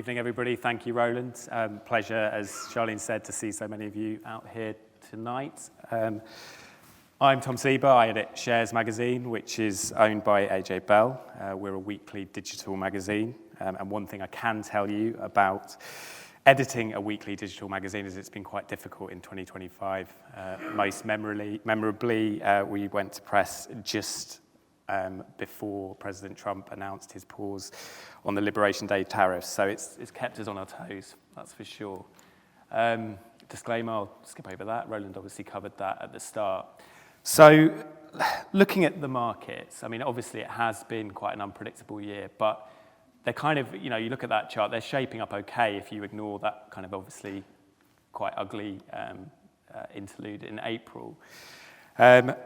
evening, everybody. Thank you, Roland. Pleasure, as Charlene said, to see so many of you out here tonight. I'm Tom Sieber. I edit Shares magazine, which is owned by AJ Bell. We're a weekly digital magazine. And one thing I can tell you about editing a weekly digital magazine is it's been quite difficult in 2025. Most memorably, we went to press just before President Trump announced his pause on the Liberation Day tariffs. So it's kept us on our toes, that's for sure. Disclaimer, I'll skip over that. Roland obviously covered that at the start. So looking at the markets, I mean, obviously it has been quite an unpredictable year, but they're kind of, you look at that chart, they're shaping up okay if you ignore that kind of obviously quite ugly interlude in April. But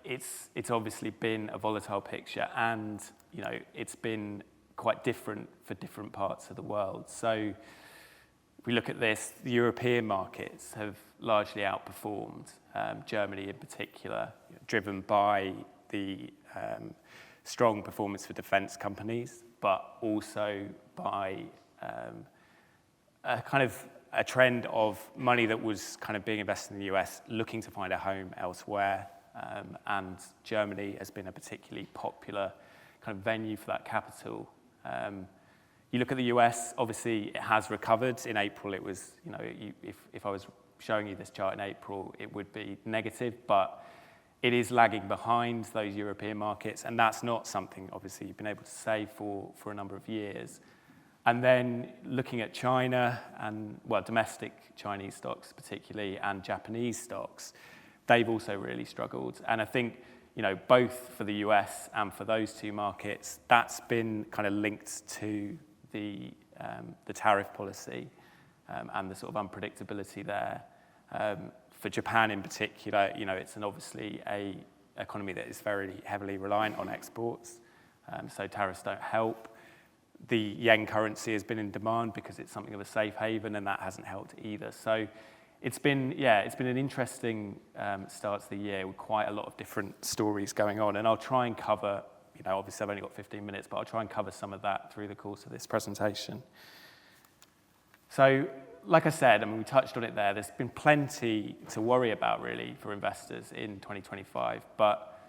it's obviously been a volatile picture, and it's been quite different for different parts of the world. So if we look at this, the European markets have largely outperformed, Germany in particular, driven by the strong performance for defense companies, but also by a trend of money that was kind of being invested in the US looking to find a home elsewhere. And Germany has been a particularly popular kind of venue for that capital. You look at the US, obviously it has recovered. In April, it was, if I was showing you this chart in April, it would be negative, but it is lagging behind those European markets, and that's not something, obviously, you've been able to say for a number of years. And then looking at China and, domestic Chinese stocks particularly, and Japanese stocks, they've also really struggled. And I think, both for the US and for those two markets, that's been kind of linked to the tariff policy and the sort of unpredictability there. For Japan in particular, it's obviously an economy that is very heavily reliant on exports, so tariffs don't help. The yen currency has been in demand because it's something of a safe haven, and that hasn't helped either. So it's been an interesting start to the year with quite a lot of different stories going on, and I'll try and cover, obviously I've only got 15 minutes, but I'll try and cover some of that through the course of this presentation. So, like I said, we touched on it there, there's been plenty to worry about really for investors in 2025, but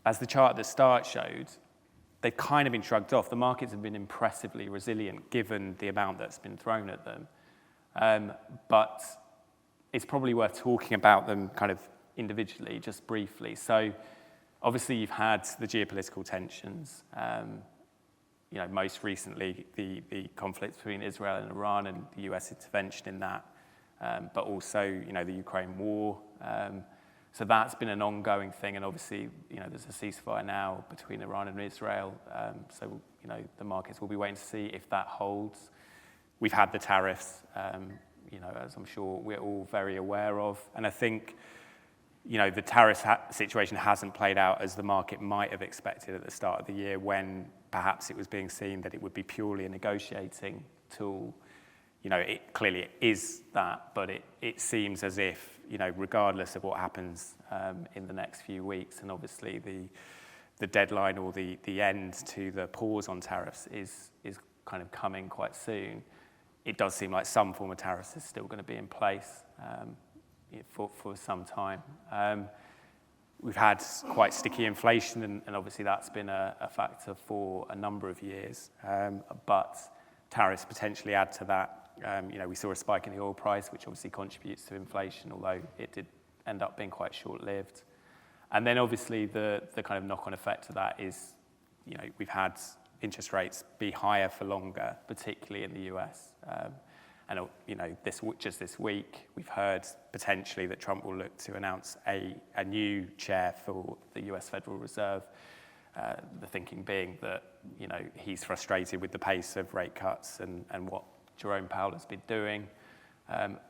as the chart at the start showed, they've kind of been shrugged off. The markets have been impressively resilient given the amount that's been thrown at them. But it's probably worth talking about them kind of individually, just briefly. So obviously you've had the geopolitical tensions, most recently the conflict between Israel and Iran and the US intervention in that, but also, the Ukraine war. So that's been an ongoing thing, and obviously, there's a ceasefire now between Iran and Israel. So, the markets will be waiting to see if that holds. We've had the tariffs, as I'm sure we're all very aware of. And I think, the tariff situation hasn't played out as the market might have expected at the start of the year, when perhaps it was being seen that it would be purely a negotiating tool. It clearly is that, but it seems as if, regardless of what happens in the next few weeks, and obviously the deadline or the end to the pause on tariffs is kind of coming quite soon, it does seem like some form of tariffs is still going to be in place for some time. We've had quite sticky inflation, and obviously that's been a factor for a number of years, but tariffs potentially add to that. We saw a spike in the oil price, which obviously contributes to inflation, although it did end up being quite short-lived. And then obviously the kind of knock-on effect to that is, we've had interest rates be higher for longer, particularly in the US. And just this week, we've heard potentially that Trump will look to announce a new chair for the US Federal Reserve. The thinking being that, he's frustrated with the pace of rate cuts and what Jerome Powell has been doing.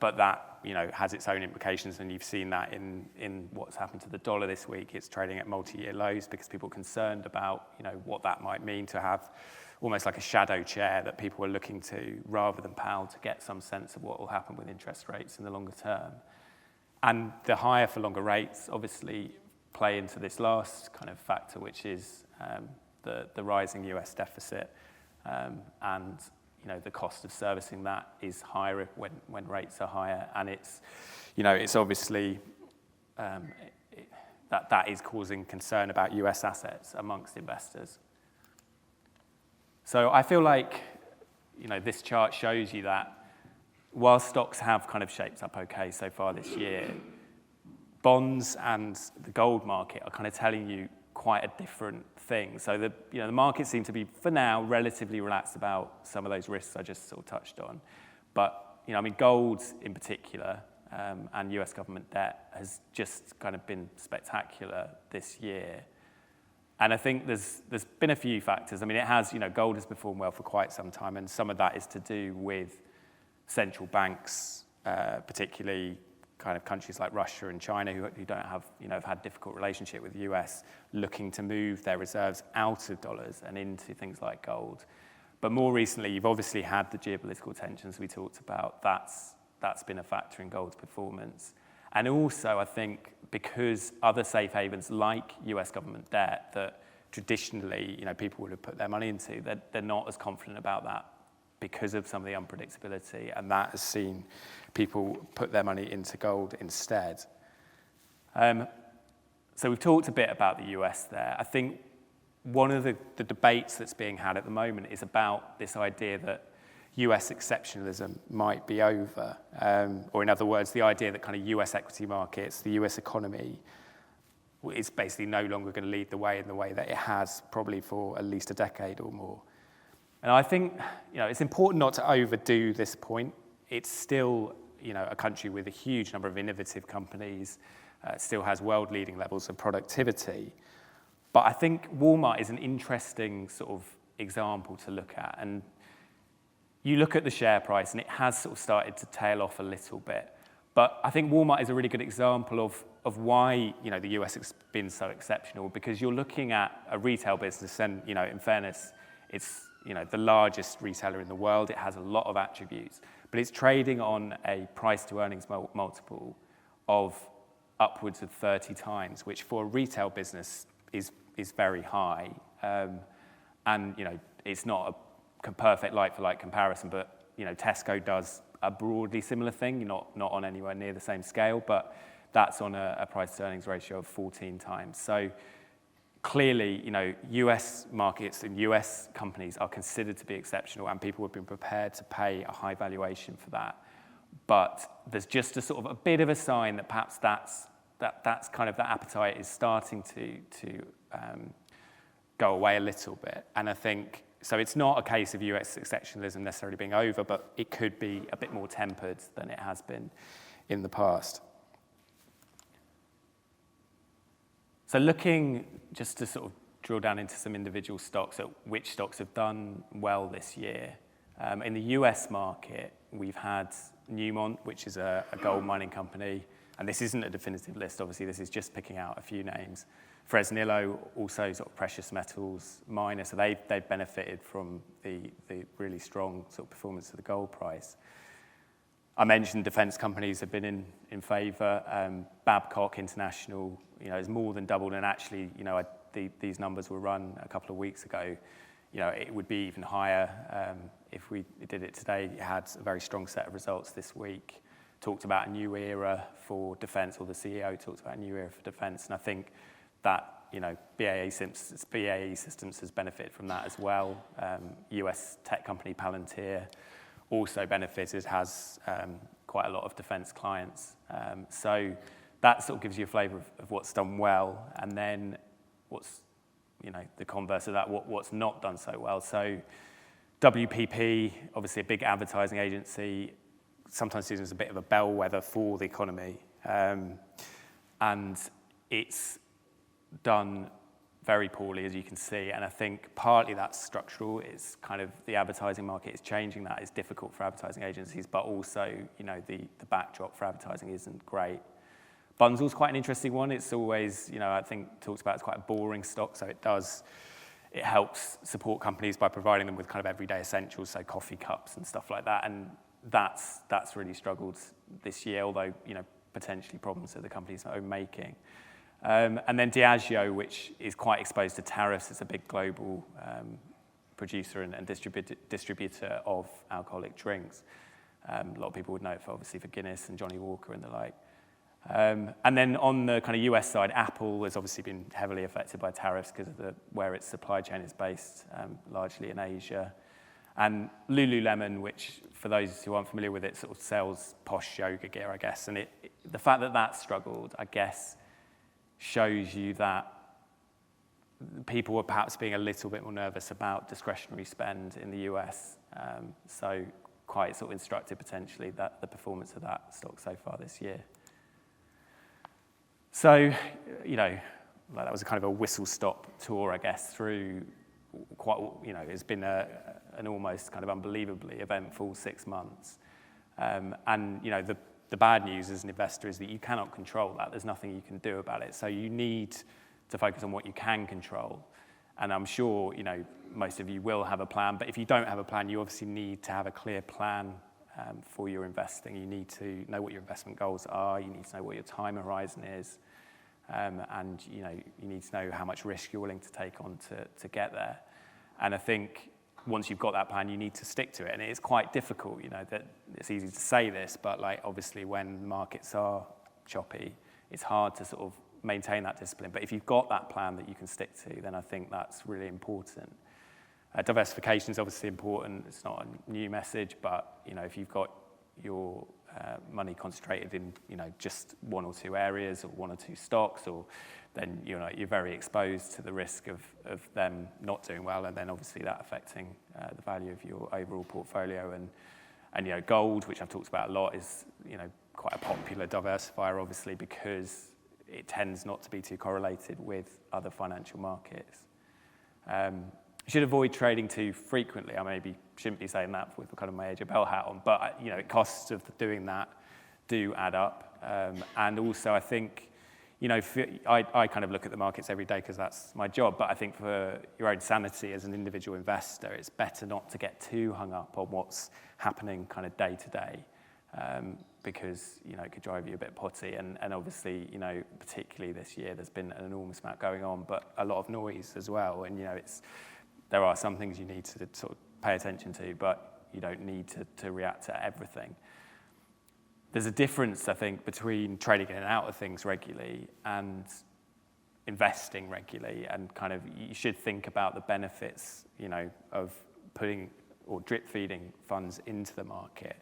But that, has its own implications, and you've seen that in what's happened to the dollar this week. It's trading at multi-year lows because people are concerned about, what that might mean to have almost like a shadow chair that people are looking to, rather than Powell, to get some sense of what will happen with interest rates in the longer term. And the higher for longer rates obviously play into this last kind of factor, which is the rising US deficit. and the cost of servicing that is higher when rates are higher, and it's obviously that is causing concern about US assets amongst investors. So I feel like this chart shows you that while stocks have kind of shaped up okay so far this year, bonds and the gold market are kind of telling you quite a different thing. So the market seems to be, for now, relatively relaxed about some of those risks I just sort of touched on. But gold in particular and US government debt has just kind of been spectacular this year. And I think there's been a few factors. It has, gold has performed well for quite some time, and some of that is to do with central banks, particularly kind of countries like Russia and China who don't have, have had difficult relationship with the US, looking to move their reserves out of dollars and into things like gold. But more recently, you've obviously had the geopolitical tensions we talked about. That's been a factor in gold's performance. And also, I think, because other safe havens like US government debt that traditionally, people would have put their money into, they're not as confident about that because of some of the unpredictability, and that has seen people put their money into gold instead. So we've talked a bit about the US there. I think one of the debates that's being had at the moment is about this idea that US exceptionalism might be over, or in other words, the idea that kind of US equity markets, the US economy, is basically no longer going to lead the way in the way that it has probably for at least a decade or more. And I think it's important not to overdo this point. It's still a country with a huge number of innovative companies, still has world-leading levels of productivity. But I think Walmart is an interesting sort of example to look at. And you look at the share price, and it has sort of started to tail off a little bit. But I think Walmart is a really good example of why the US has been so exceptional, because you're looking at a retail business, and in fairness, it's the largest retailer in the world. It has a lot of attributes, but it's trading on a price to earnings multiple of upwards of 30 times, which for a retail business is very high. And it's not a perfect like-for-like comparison, but Tesco does a broadly similar thing, not on anywhere near the same scale, but that's on a price to earnings ratio of 14 times. So clearly, US markets and US companies are considered to be exceptional, and people have been prepared to pay a high valuation for that. But there's just a sort of a bit of a sign that perhaps that's kind of that appetite is starting to go away a little bit. And I think, so it's not a case of US exceptionalism necessarily being over, but it could be a bit more tempered than it has been in the past. So looking just to sort of drill down into some individual stocks, at which stocks have done well this year. In the US market, we've had Newmont, which is a gold mining company, and this isn't a definitive list, obviously, this is just picking out a few names. Fresnillo, also sort of precious metals miner, so they've benefited from the really strong sort of performance of the gold price. I mentioned defence companies have been in favour. Babcock International, has more than doubled, and actually, these numbers were run a couple of weeks ago. It would be even higher if we did it today. It had a very strong set of results this week. Talked about a new era for defence, or the CEO talked about a new era for defence, and I think that BAE Systems has benefited from that as well. US tech company Palantir also benefited, has quite a lot of defence clients. So that sort of gives you a flavour of what's done well, and then what's the converse of that, what's not done so well. So WPP, obviously a big advertising agency, sometimes seen as a bit of a bellwether for the economy, and it's done very poorly, as you can see, and I think partly that's structural. It's kind of the advertising market is changing. That is difficult for advertising agencies, but also, the backdrop for advertising isn't great. Bunzl's quite an interesting one. It's always, I think talked about as quite a boring stock, so it helps support companies by providing them with kind of everyday essentials, so coffee cups and stuff like that, and that's really struggled this year, although, potentially problems that the companies are making. And then Diageo, which is quite exposed to tariffs. It's a big global producer and distributor of alcoholic drinks. A lot of people would know it obviously for Guinness and Johnny Walker and the like. And then on the kind of US side, Apple has obviously been heavily affected by tariffs because of where its supply chain is based, largely in Asia. And Lululemon, which for those who aren't familiar with it, sort of sells posh yoga gear, I guess. And the fact that that struggled, I guess, shows you that people were perhaps being a little bit more nervous about discretionary spend in the US. So quite sort of instructive potentially that the performance of that stock so far this year. So, that was a kind of a whistle-stop tour, I guess, through quite, it's been an almost kind of unbelievably eventful 6 months. And, the bad news as an investor is that you cannot control that. There's nothing you can do about it. So you need to focus on what you can control. And I'm sure, most of you will have a plan. But if you don't have a plan, you obviously need to have a clear plan for your investing. You need to know what your investment goals are. You need to know what your time horizon is. And, you need to know how much risk you're willing to take on to get there. And I think once you've got that plan, you need to stick to it. And it is quite difficult, that it's easy to say this, but obviously when markets are choppy, it's hard to sort of maintain that discipline. But if you've got that plan that you can stick to, then I think that's really important. Diversification is obviously important. It's not a new message, but, if you've got your money concentrated in, just 1 or 2 areas or 1 or 2 stocks, or then you're very exposed to the risk of them not doing well, and then obviously that affecting the value of your overall portfolio. And gold, which I've talked about a lot, is quite a popular diversifier, obviously, because it tends not to be too correlated with other financial markets. You should avoid trading too frequently. I maybe shouldn't be saying that with kind of my AJ Bell hat on, but costs of doing that do add up. And also, I think, I kind of look at the markets every day because that's my job. But I think for your own sanity as an individual investor, it's better not to get too hung up on what's happening kind of day to day, because it could drive you a bit potty. And obviously, particularly this year, there's been an enormous amount going on, but a lot of noise as well. And there are some things you need to sort of pay attention to, but you don't need to react to everything. There's a difference, I think, between trading in and out of things regularly and investing regularly, and kind of you should think about the benefits, of putting or drip feeding funds into the market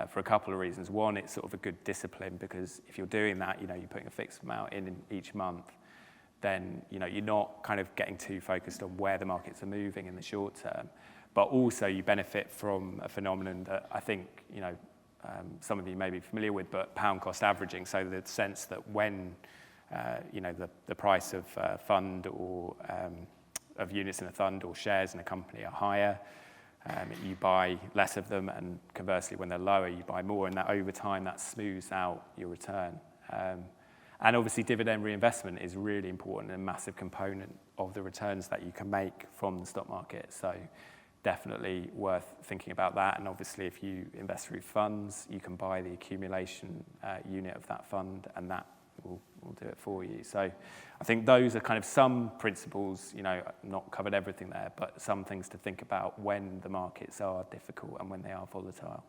for a couple of reasons. One, it's sort of a good discipline, because if you're doing that, you're putting a fixed amount in each month, then you're not kind of getting too focused on where the markets are moving in the short term. But also you benefit from a phenomenon that I think some of you may be familiar with, but pound cost averaging. So the sense that when the price of a fund or of units in a fund or shares in a company are higher, you buy less of them, and conversely when they're lower you buy more, and that over time that smooths out your return. And obviously dividend reinvestment is really important and a massive component of the returns that you can make from the stock market. So definitely worth thinking about that. And obviously if you invest through funds, you can buy the accumulation unit of that fund, and that will do it for you. So I think those are kind of some principles, not covered everything there, but some things to think about when the markets are difficult and when they are volatile.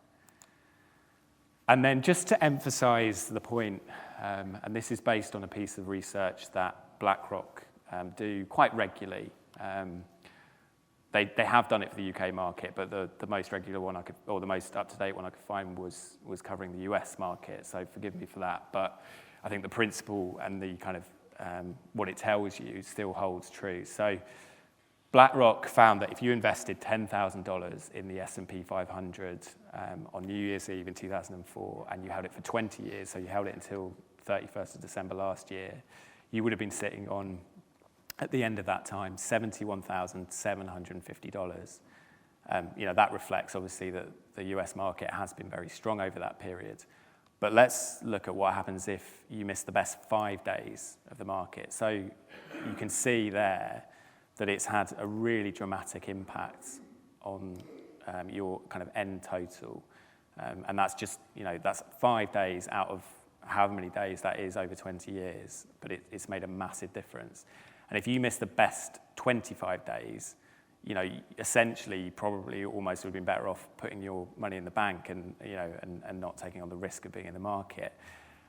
And then just to emphasize the point, and this is based on a piece of research that BlackRock do quite regularly. They have done it for the UK market, but the most regular one the most up-to-date one I could find was covering the US market, so forgive me for that. But I think the principle and the kind of what it tells you still holds true. So BlackRock found that if you invested $10,000 in the S&P 500 on New Year's Eve in 2004, and you held it for 20 years, so you held it until 31st of December last year, you would have been sitting on, at the end of that time, $71,750. That reflects, obviously, that the US market has been very strong over that period. But let's look at what happens if you miss the best 5 days of the market. So you can see there that it's had a really dramatic impact on your kind of end total. And that's just, that's 5 days out of however many days that is over 20 years, but it's made a massive difference. And if you miss the best 25 days, essentially you probably almost would have been better off putting your money in the bank and not taking on the risk of being in the market.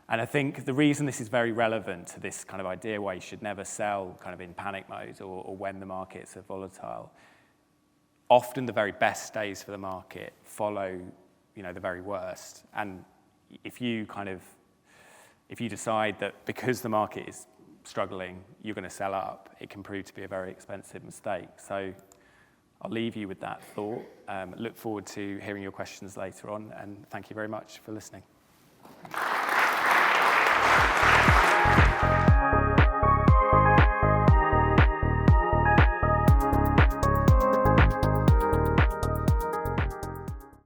And I think the reason this is very relevant to this kind of idea why you should never sell kind of in panic mode or when the markets are volatile, often the very best days for the market follow, the very worst. And if you decide that because the market is struggling, you're going to sell up, it can prove to be a very expensive mistake. So I'll leave you with that thought. Look forward to hearing your questions later on, and thank you very much for listening.